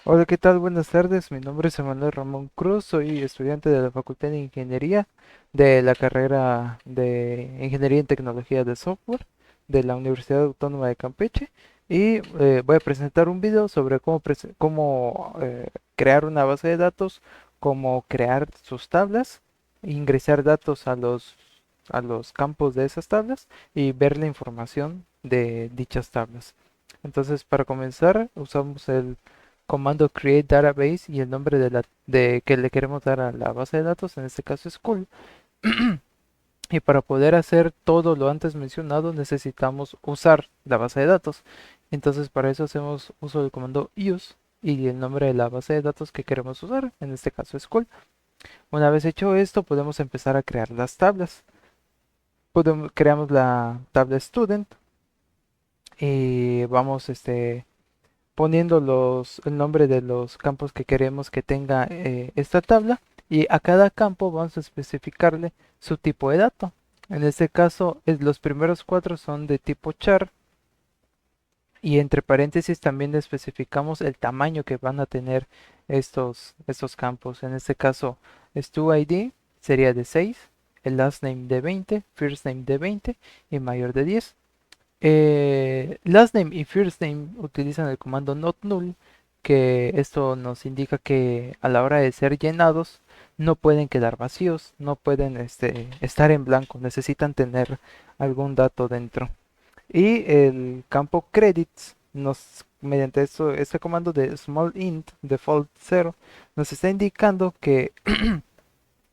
Hola, ¿qué tal? Buenas tardes. Mi nombre es Emanuel Ramón Cruz. Soy estudiante de la Facultad de Ingeniería de la carrera de Ingeniería en Tecnología de Software de la Universidad Autónoma de Campeche. Y voy a presentar un video sobre cómo crear una base de datos, cómo crear sus tablas, ingresar datos a los campos de esas tablas y ver la información de dichas tablas. Entonces, para comenzar, usamos el comando create database y el nombre de que le queremos dar a la base de datos, en este caso es school. Y para poder hacer todo lo antes mencionado necesitamos usar la base de datos. Entonces para eso hacemos uso del comando use y el nombre de la base de datos que queremos usar, en este caso es school. Una vez hecho esto podemos empezar a crear las tablas. Creamos la tabla student y vamos poniendo el nombre de los campos que queremos que tenga esta tabla, y a cada campo vamos a especificarle su tipo de dato. En este caso, los primeros cuatro son de tipo char, y entre paréntesis también le especificamos el tamaño que van a tener estos campos. En este caso, StuID sería de 6, el last name de 20, first name de 20 y mayor de 10. Last name y first name utilizan el comando not null, que esto nos indica que a la hora de ser llenados no pueden quedar vacíos, no pueden estar en blanco, necesitan tener algún dato dentro. Y el campo credits mediante este comando de small int default 0 nos está indicando que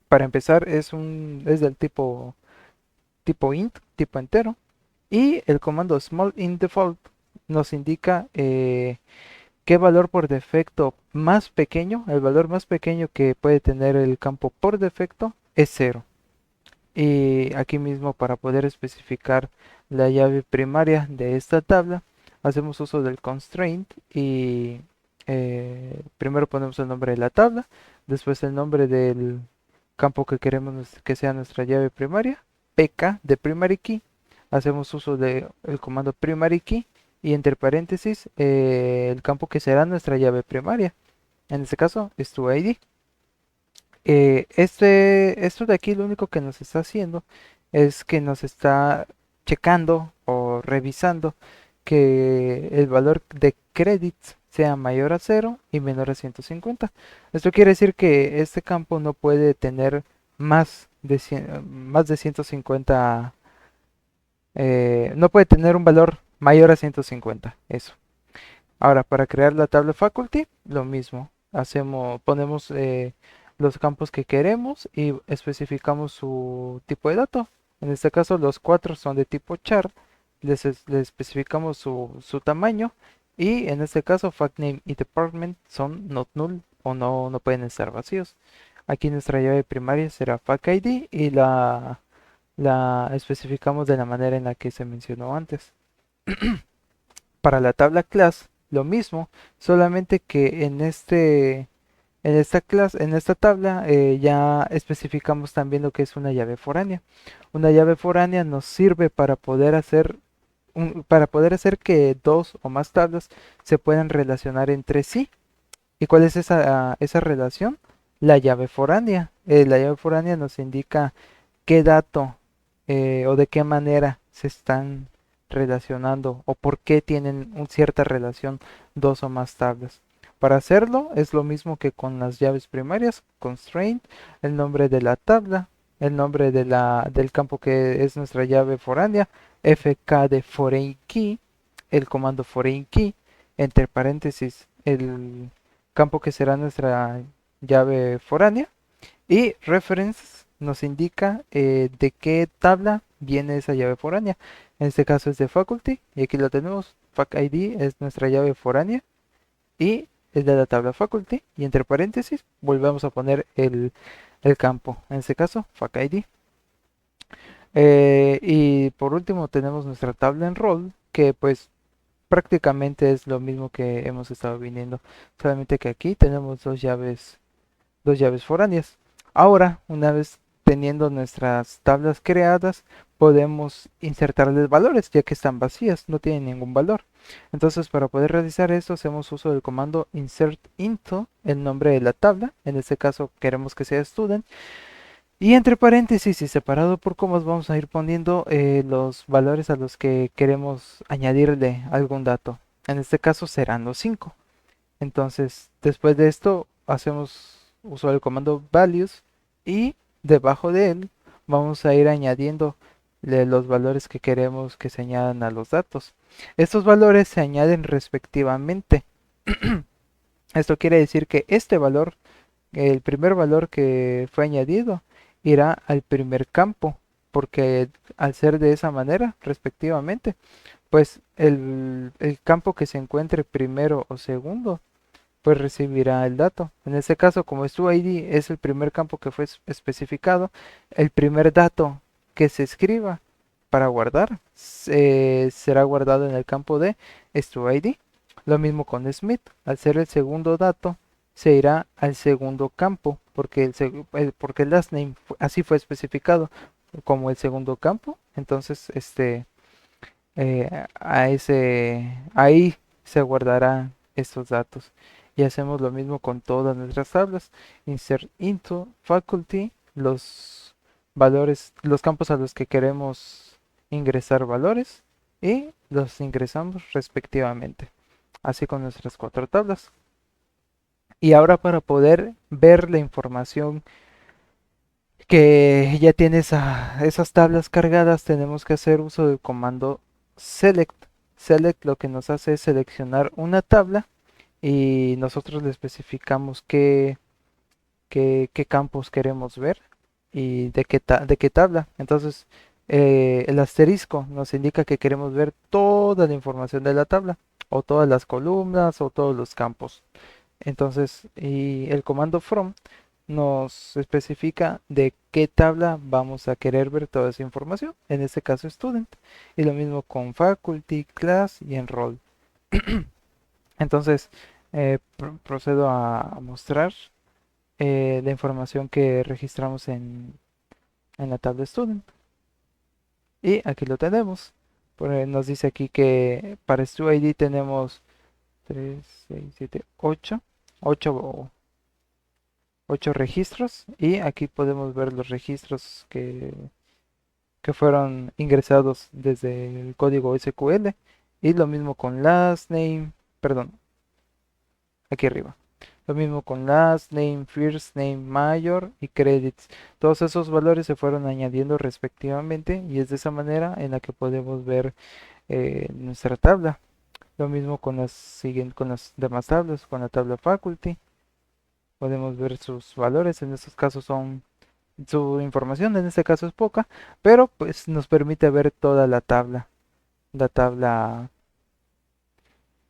para empezar es del tipo int, tipo entero, y el comando small int default nos indica qué valor por defecto más pequeño, el valor más pequeño que puede tener el campo por defecto es cero. Y aquí mismo, para poder especificar la llave primaria de esta tabla, hacemos uso del constraint y primero ponemos el nombre de la tabla, después el nombre del campo que queremos que sea nuestra llave primaria, pk de primary key. Hacemos uso del comando primary key y entre paréntesis el campo que será nuestra llave primaria. En este caso es tu ID. Esto de aquí lo único que nos está haciendo es que nos está checando o revisando que el valor de credits sea mayor a cero y menor a 150. Esto quiere decir que este campo no puede tener más de 150, no puede tener un valor mayor a 150. Eso. Ahora, para crear la tabla faculty, lo mismo. Ponemos los campos que queremos y especificamos su tipo de dato. En este caso, los cuatro son de tipo char. Les especificamos su tamaño. Y en este caso, fact name y department son not null o no pueden estar vacíos. Aquí nuestra llave primaria será fact ID y la especificamos de la manera en la que se mencionó antes. Para la tabla class, lo mismo, solamente que en esta tabla ya especificamos también lo que es una llave foránea. Una llave foránea nos sirve para poder hacer que dos o más tablas se puedan relacionar entre sí. ¿Y cuál es esa relación? La llave foránea. La llave foránea nos indica qué dato o de qué manera se están relacionando o por qué tienen una cierta relación dos o más tablas. Para hacerlo es lo mismo que con las llaves primarias, constraint, el nombre de la tabla, el nombre del campo que es nuestra llave foránea, fk de foreign key, el comando foreign key, entre paréntesis el campo que será nuestra llave foránea, y reference nos indica de qué tabla viene esa llave foránea. En este caso es de faculty y aquí lo tenemos. FactID es nuestra llave foránea y es de la tabla faculty. Y entre paréntesis volvemos a poner el campo. En este caso, FactID. Y por último tenemos nuestra tabla enroll, que pues prácticamente es lo mismo que hemos estado viniendo. Solamente que aquí tenemos dos llaves foráneas. Ahora, una vez teniendo nuestras tablas creadas, podemos insertarles valores, ya que están vacías, no tienen ningún valor. Entonces, para poder realizar esto, hacemos uso del comando insert into, el nombre de la tabla. En este caso, queremos que sea student. Y entre paréntesis y separado por comas, vamos a ir poniendo los valores a los que queremos añadirle algún dato. En este caso serán los 5. Entonces, después de esto, hacemos uso del comando values y debajo de él vamos a ir añadiendo los valores que queremos que se añadan a los datos. Estos valores se añaden respectivamente. Esto quiere decir que este valor, el primer valor que fue añadido, irá al primer campo, porque al ser de esa manera, respectivamente, pues el campo que se encuentre primero o segundo pues recibirá el dato. En este caso, como StuID es el primer campo que fue especificado, el primer dato que se escriba para guardar será guardado en el campo de StuID. Lo mismo con Smith, al ser el segundo dato, se irá al segundo campo, porque porque el last name así fue especificado como el segundo campo. Entonces, ahí se guardarán estos datos. Y hacemos lo mismo con todas nuestras tablas. Insert into faculty los valores, los campos a los que queremos ingresar valores y los ingresamos respectivamente. Así con nuestras 4 tablas. Y ahora para poder ver la información que ya tiene esas tablas cargadas, tenemos que hacer uso del comando select. Select lo que nos hace es seleccionar una tabla y nosotros le especificamos qué campos queremos ver y de qué tabla. Entonces, el asterisco nos indica que queremos ver toda la información de la tabla, o todas las columnas, o todos los campos. Entonces, y el comando from nos especifica de qué tabla vamos a querer ver toda esa información, en este caso student, y lo mismo con faculty, class y enroll. Entonces, procedo a mostrar la información que registramos en la tabla student. Y aquí lo tenemos. Nos dice aquí que para StuID tenemos 3, 6, 7, 8. 8 registros y aquí podemos ver los registros que fueron ingresados desde el código SQL y lo mismo con last name, perdón, aquí arriba. Lo mismo con last name, first name, mayor y credits. Todos esos valores se fueron añadiendo respectivamente y es de esa manera en la que podemos ver nuestra tabla. Lo mismo con las demás tablas, con la tabla faculty. Podemos ver sus valores, en estos casos son su información, en este caso es poca, pero pues nos permite ver toda la tabla, la tabla,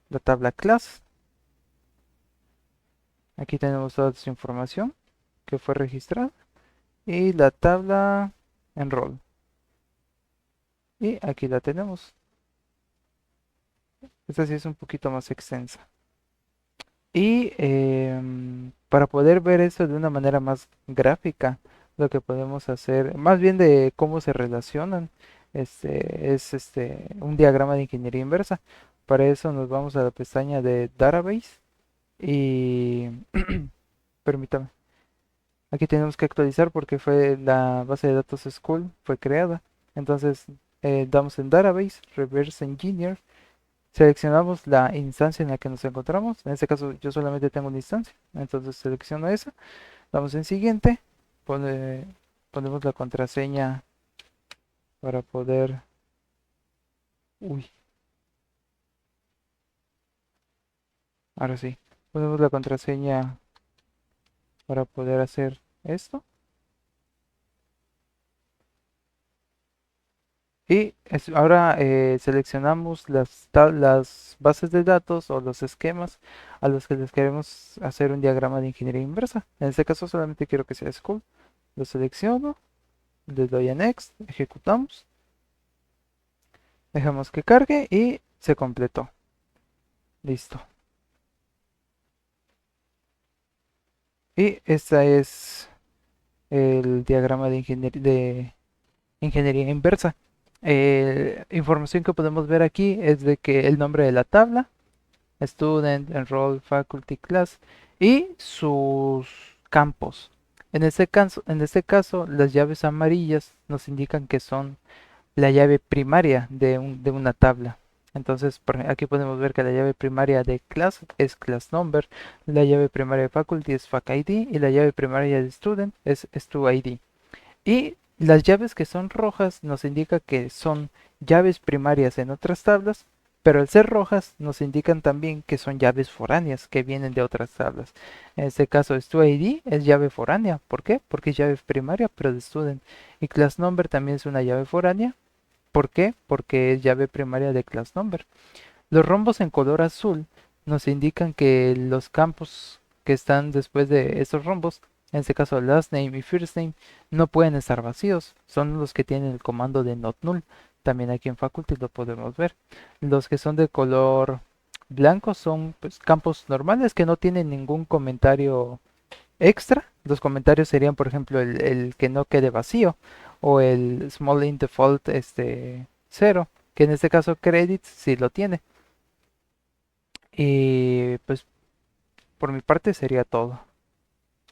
la tabla class. Aquí tenemos toda su información que fue registrada y la tabla enroll. Y aquí la tenemos. Esta sí es un poquito más extensa. Y para poder ver esto de una manera más gráfica, lo que podemos hacer, más bien de cómo se relacionan, es un diagrama de ingeniería inversa. Para eso nos vamos a la pestaña de Database y permítame, aquí tenemos que actualizar porque fue la base de datos School, fue creada. Entonces damos en Database, Reverse Engineer. Seleccionamos la instancia en la que nos encontramos. En este caso yo solamente tengo una instancia. Entonces selecciono esa. Damos en siguiente. Ponemos la contraseña para poder... Uy, ahora sí. Ponemos la contraseña para poder hacer esto. Y ahora seleccionamos las bases de datos o los esquemas a los que les queremos hacer un diagrama de ingeniería inversa. En este caso solamente quiero que sea School. Lo selecciono. Le doy a Next, ejecutamos, dejamos que cargue y se completó. Listo. Y este es el diagrama de ingeniería inversa. Información que podemos ver aquí es de que el nombre de la tabla, student, enroll, faculty, class y sus campos. En este caso, las llaves amarillas nos indican que son la llave primaria de una tabla. Entonces, aquí podemos ver que la llave primaria de class es class number, la llave primaria de faculty es fac ID y la llave primaria de student es stu ID. Y las llaves que son rojas nos indica que son llaves primarias en otras tablas, pero al ser rojas nos indican también que son llaves foráneas que vienen de otras tablas. En este caso, StuID es llave foránea. ¿Por qué? Porque es llave primaria, pero de student. Y class number también es una llave foránea. ¿Por qué? Porque es llave primaria de class number. Los rombos en color azul nos indican que los campos que están después de estos rombos, en este caso last name y first name, no pueden estar vacíos. Son los que tienen el comando de not null. También aquí en faculty lo podemos ver. Los que son de color blanco son pues, campos normales que no tienen ningún comentario extra. Los comentarios serían, por ejemplo, el que no quede vacío o el small int default 0, que en este caso credits sí lo tiene. Y pues por mi parte sería todo.